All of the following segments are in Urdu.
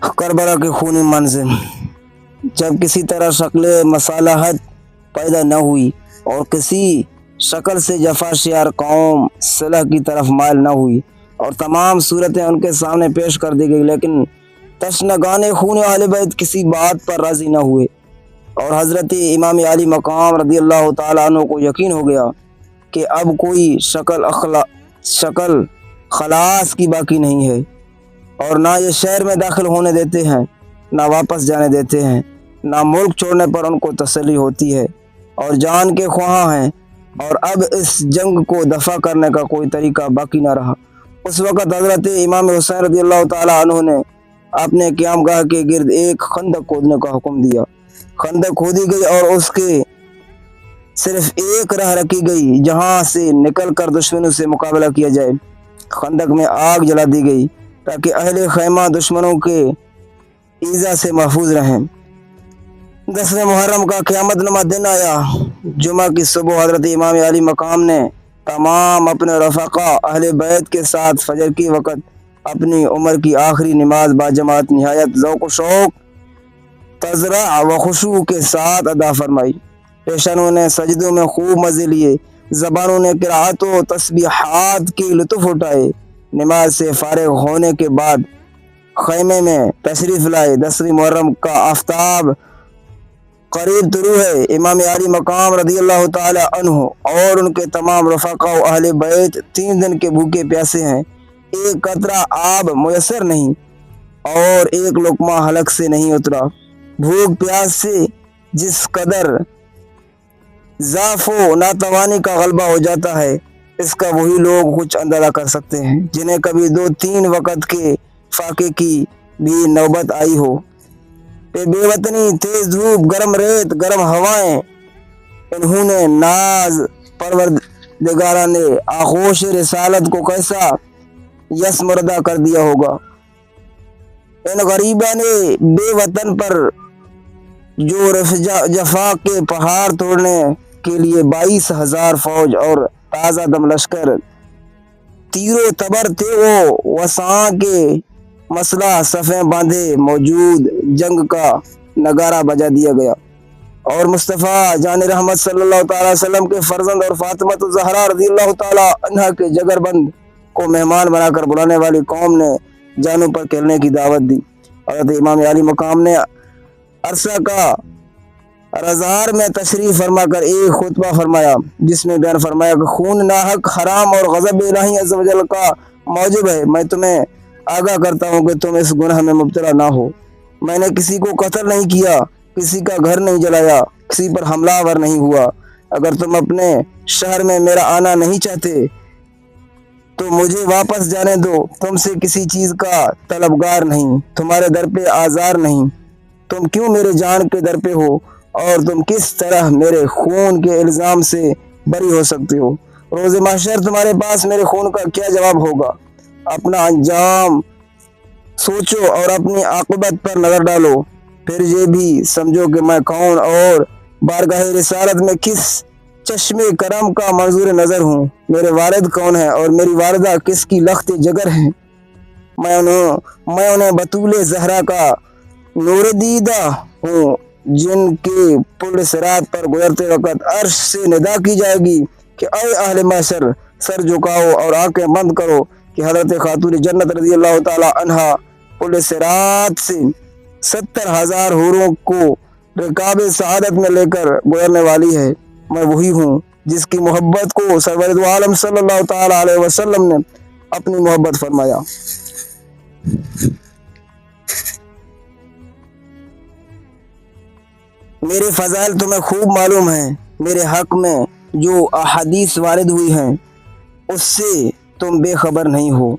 کربلا کے خونی منظر جب کسی طرح شکل مصالحت پیدا نہ ہوئی اور کسی شکل سے جفا شیار قوم صلح کی طرف مائل نہ ہوئی اور تمام صورتیں ان کے سامنے پیش کر دی گئی، لیکن تشنگان خون اہل بیت کسی بات پر راضی نہ ہوئے اور حضرت امام علی مقام رضی اللہ تعالیٰ عنہ کو یقین ہو گیا کہ اب کوئی شکل خلاص کی باقی نہیں ہے، اور نہ یہ شہر میں داخل ہونے دیتے ہیں، نہ واپس جانے دیتے ہیں، نہ ملک چھوڑنے پر ان کو تسلی ہوتی ہے اور جان کے خواہاں ہیں، اور اب اس جنگ کو دفع کرنے کا کوئی طریقہ باقی نہ رہا۔ اس وقت حضرت امام حسین رضی اللہ تعالیٰ عنہ نے اپنے قیام گاہ کے گرد ایک خندق کھودنے کا حکم دیا۔ خندق کھودی گئی اور اس کے صرف ایک راہ رکھی گئی جہاں سے نکل کر دشمنوں سے مقابلہ کیا جائے۔ خندق میں آگ جلا دی گئی تاکہ اہل خیمہ دشمنوں کے ایذا سے محفوظ رہیں۔ 10 محرم کا قیامت نما دن آیا۔ جمعہ کی صبح حضرت امام علی مقام نے تمام اپنے رفقا اہل بیت کے ساتھ فجر کی وقت اپنی عمر کی آخری نماز باجماعت نہایت ذوق و شوق، تضرع و خشوع کے ساتھ ادا فرمائی۔ پیشنوں نے سجدوں میں خوب مزے لیے، زبانوں نے قرأت و تسبیحات کی لطف اٹھائے۔ نماز سے فارغ ہونے کے بعد خیمے میں تشریف لائے۔ 10 محرم کا آفتاب قریب طلوع ہے۔ امام علی مقام رضی اللہ تعالی عنہ اور ان کے تمام رفقا و اہل بیت 3 دن کے بھوکے پیاسے ہیں۔ ایک قطرہ آب میسر نہیں اور ایک لقمہ حلق سے نہیں اترا۔ بھوک پیاس سے جس قدر ضعف و ناتوانی کا غلبہ ہو جاتا ہے، اس کا وہی لوگ کچھ اندازہ کر سکتے ہیں جنہیں کبھی 2-3 وقت کے فاقے کی بھی نوبت آئی ہو۔ بے وطنی، تیز دھوپ، گرم ریت، گرم ہوائیں، انہوں نے ناز پروردگارہ نے آغوش رسالت کو کیسا یس مردہ کر دیا ہوگا۔ ان غریبہ نے بے وطن پر جو جفا کے پہاڑ توڑنے کے لیے 22,000 فوج اور تازہ دم لشکر تیر و تبر تھے، وہ وسعاں کے مسلح صفیں باندھے موجود جنگ کا نگارہ بجا دیا گیا، اور مصطفیٰ جان رحمت صلی اللہ تعالی وسلم کے فرزند اور فاطمہ الزہرا رضی اللہ تعالی عنہا کے جگر بند کو مہمان بنا کر بلانے والی قوم نے جانوں پر کھیلنے کی دعوت دی۔ حضرت امام علی مقام نے عرصہ کا رضار میں تشریف فرما کر ایک خطبہ فرمایا جس میں بیان فرمایا کہ خون ناحق حرام اور غضب الہی عز و جل کا موجب ہے۔ میں تمہیں آگاہ کرتا ہوں کہ تم اس گناہ میں مبتلا نہ ہو۔ میں نے کسی کو قتل نہیں کیا، کسی کا گھر نہیں جلایا، کسی پر حملہ آور نہیں ہوا۔ اگر تم اپنے شہر میں میرا آنا نہیں چاہتے تو مجھے واپس جانے دو۔ تم سے کسی چیز کا طلبگار نہیں، تمہارے در پہ آزار نہیں۔ تم کیوں میرے جان کے در پہ ہو اور تم کس طرح میرے خون کے الزام سے بری ہو سکتے ہو؟ روز محشر تمہارے پاس میرے خون کا کیا جواب ہوگا؟ اپنا انجام سوچو اور اپنی عاقبت پر نظر ڈالو، پھر یہ بھی سمجھو کہ میں کون اور بارگاہ رسالت میں کس چشم کرم کا منظور نظر ہوں۔ میرے والد کون ہیں اور میری والدہ کس کی لخت جگر ہیں؟ میں انہیں بطول زہرا کا نور دیدہ ہوں جن کے پل صراط پر گزرتے وقت عرش سے ندا کی جائے گی کہ اے اہل محشر، سر جھکاؤ اور آنکھیں بند کرو کہ حضرت خاتون جنت رضی اللہ تعالی عنہا پل صراط سے 70,000 حوروں کو رکاب سعادت میں لے کر گزرنے والی ہے۔ میں وہی ہوں جس کی محبت کو سرور دو عالم صلی اللہ تعالی علیہ وسلم نے اپنی محبت فرمایا۔ میرے فضائل تمہیں خوب معلوم ہیں۔ میرے حق میں جو احادیث وارد ہوئی ہیں اس سے تم بے خبر نہیں ہو۔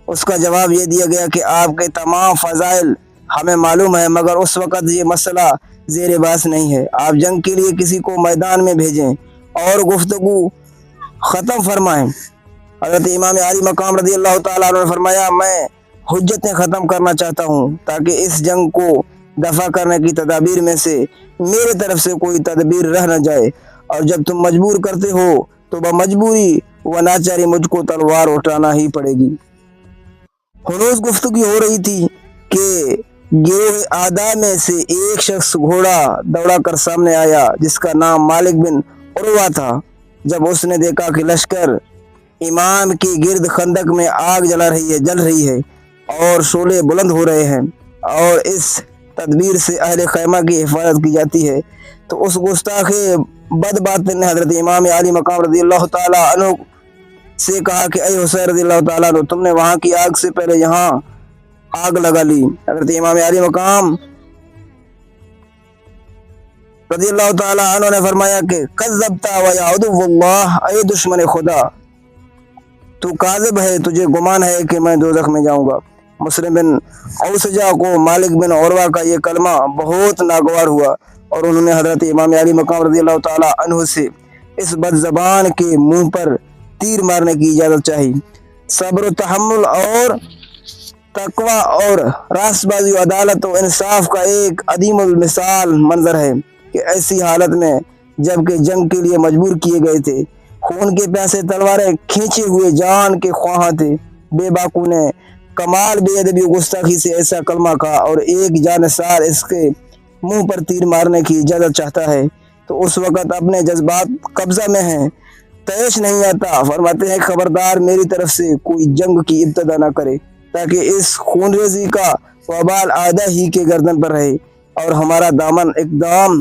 اس کا جواب یہ دیا گیا کہ آپ کے تمام فضائل ہمیں معلوم ہے، مگر اس وقت یہ مسئلہ زیر بحث نہیں ہے۔ آپ جنگ کے لیے کسی کو میدان میں بھیجیں اور گفتگو ختم فرمائیں۔ حضرت امام علی مقام رضی اللہ تعالیٰ عنہ نے فرمایا، میں حجتیں ختم کرنا چاہتا ہوں تاکہ اس جنگ کو دفع کرنے کی تدابیر میں سے میرے طرف سے کوئی تدبیر رہ نہ جائے، اور جب تم مجبور کرتے ہو تو بمجبوری و ناچاری مجھ کو تلوار اٹھانا ہی پڑے گی۔ ہنوز گفتگو ہو رہی تھی کہ گروہ آدھا میں سے ایک شخص گھوڑا دوڑا کر سامنے آیا جس کا نام مالک بن عروہ تھا۔ جب اس نے دیکھا کہ لشکر امام کے گرد خندق میں آگ جل رہی ہے اور شعلے بلند ہو رہے ہیں اور اس تدبیر سے اہل خیمہ کی حفاظت کی جاتی ہے، تو اس گستاخ بد باطن نے حضرت امام علی مقام رضی اللہ تعالیٰ عنہ سے کہا کہ اے حسین رضی اللہ تعالیٰ عنہ، تم نے وہاں کی آگ سے پہلے یہاں آگ لگا لی۔ حضرت امام علی مقام رضی اللہ تعالیٰ عنہ نے فرمایا کہ کذبت و یا عدو اللہ، اے دشمن خدا، تو کاذب ہے، تجھے گمان ہے کہ میں دوزخ میں جاؤں گا۔ مسلم بن اوسجہ کو مالک بن عروہ کا یہ کلمہ بہت ناگوار ہوا اور انہوں نے حضرت امام علی مقام رضی اللہ تعالیٰ عنہ سے اس بد زبان کے منہ پر تیر مارنے کی اجازت چاہی۔ صبر و تحمل اور تقوی اور راست بازی و عدالت و انصاف کا ایک عدیم المثال منظر ہے کہ ایسی حالت میں جب کہ جنگ کے لیے مجبور کیے گئے تھے، خون کے پیاسے تلواریں کھینچے ہوئے جان کے خواہاں تھے، بے باکو نے کمال بے ادبی و گستاخی سے ایسا کلمہ کہا اور ایک جانثار اس کے منہ پر تیر مارنے کی اجازت چاہتا ہے تو اس وقت اپنے جذبات قبضہ میں ہیں، طیش نہیں آتا۔ فرماتے ہیں خبردار میری طرف سے کوئی جنگ کی ابتدا نہ کرے تاکہ اس خون ریزی کا وبال آدھا ہی کے گردن پر رہے اور ہمارا دامن اقدام